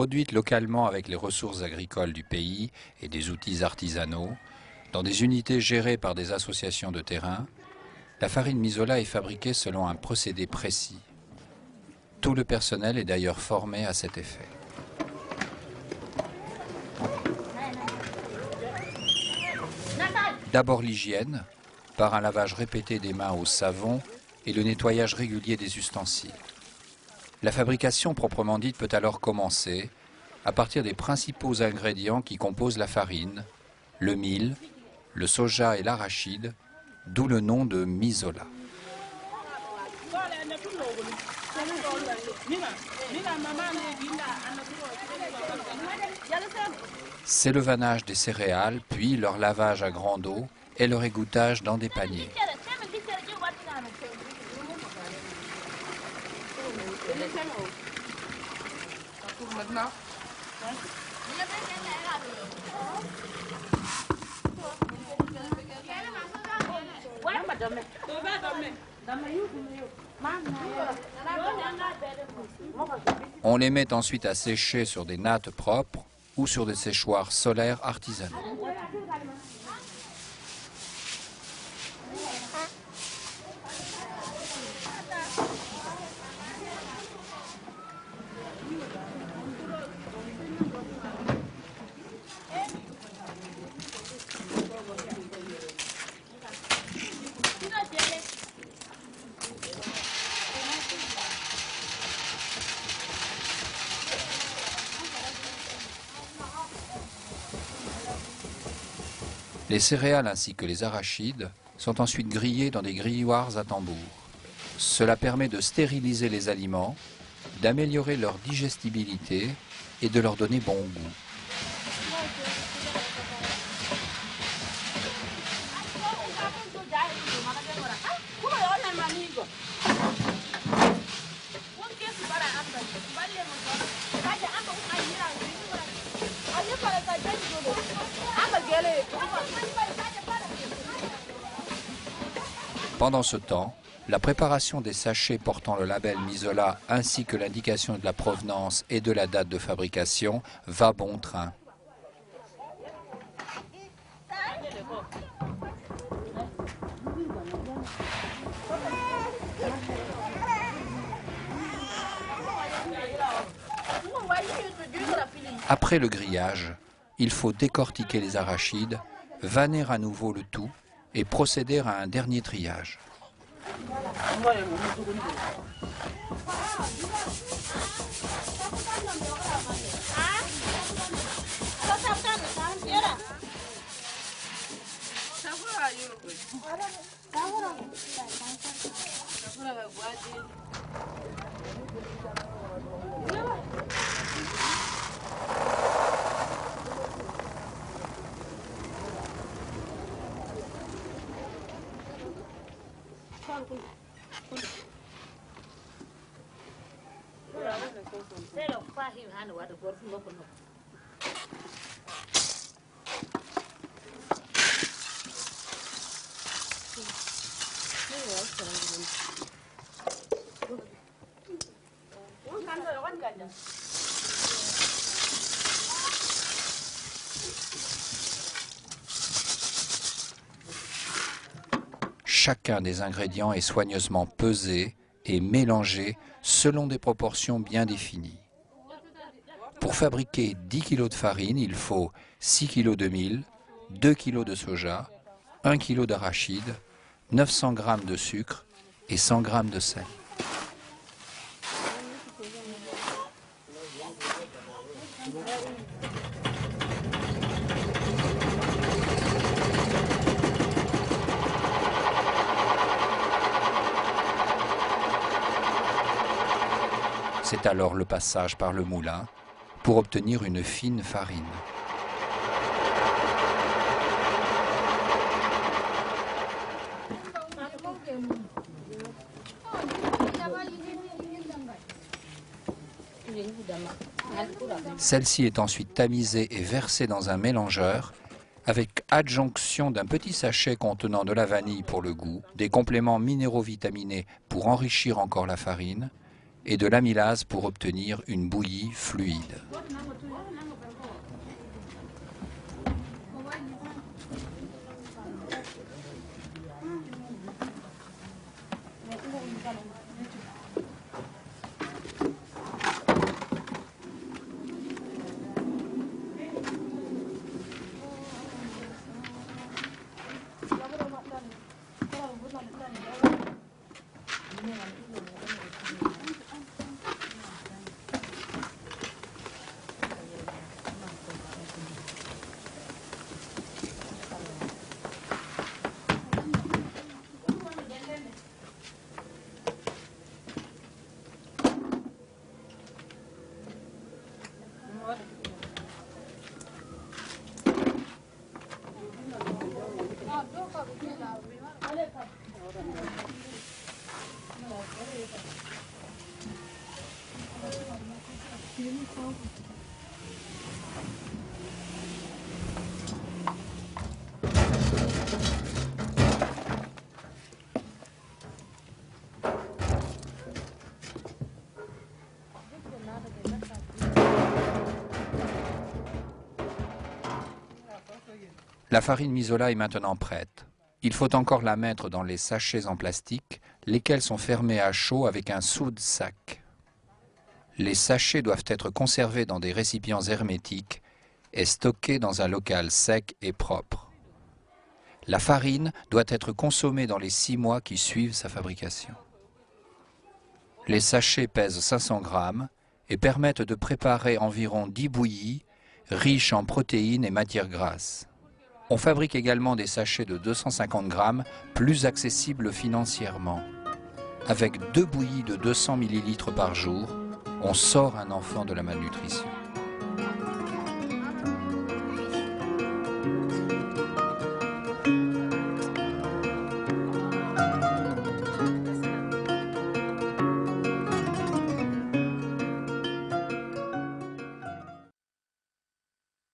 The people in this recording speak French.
Produite localement avec les ressources agricoles du pays et des outils artisanaux, dans des unités gérées par des associations de terrain, la farine Misola est fabriquée selon un procédé précis. Tout le personnel est d'ailleurs formé à cet effet. D'abord l'hygiène, par un lavage répété des mains au savon et le nettoyage régulier des ustensiles. La fabrication proprement dite peut alors commencer à partir des principaux ingrédients qui composent la farine, le mil, le soja et l'arachide, d'où le nom de Misola. C'est le vannage des céréales, puis leur lavage à grande eau et leur égouttage dans des paniers. On les met ensuite à sécher sur des nattes propres ou sur des séchoirs solaires artisanaux. Les céréales ainsi que les arachides sont ensuite grillés dans des grilloirs à tambour. Cela permet de stériliser les aliments, d'améliorer leur digestibilité et de leur donner bon goût. Pendant ce temps, la préparation des sachets portant le label Misola ainsi que l'indication de la provenance et de la date de fabrication va bon train. Après le grillage, il faut décortiquer les arachides, vanner à nouveau le tout et procéder à un dernier triage. Chacun des ingrédients est soigneusement pesé et mélangé selon des proportions bien définies. Pour fabriquer 10 kg de farine, il faut 6 kg de mil, 2 kg de soja, 1 kg d'arachide, 900 g de sucre et 100 g de sel. C'est alors le passage par le moulin pour obtenir une fine farine. Celle-ci est ensuite tamisée et versée dans un mélangeur avec adjonction d'un petit sachet contenant de la vanille pour le goût, des compléments minéraux vitaminés pour enrichir encore la farine et de l'amylase pour obtenir une bouillie fluide. La farine misola est maintenant prête. Il faut encore la mettre dans les sachets en plastique, lesquels sont fermés à chaud avec un soude-sac. Les sachets doivent être conservés dans des récipients hermétiques et stockés dans un local sec et propre. La farine doit être consommée dans les 6 mois qui suivent sa fabrication. Les sachets pèsent 500 grammes et permettent de préparer environ 10 bouillies riches en protéines et matières grasses. On fabrique également des sachets de 250 grammes, plus accessibles financièrement. Avec 2 bouillies de 200 ml par jour, on sort un enfant de la malnutrition.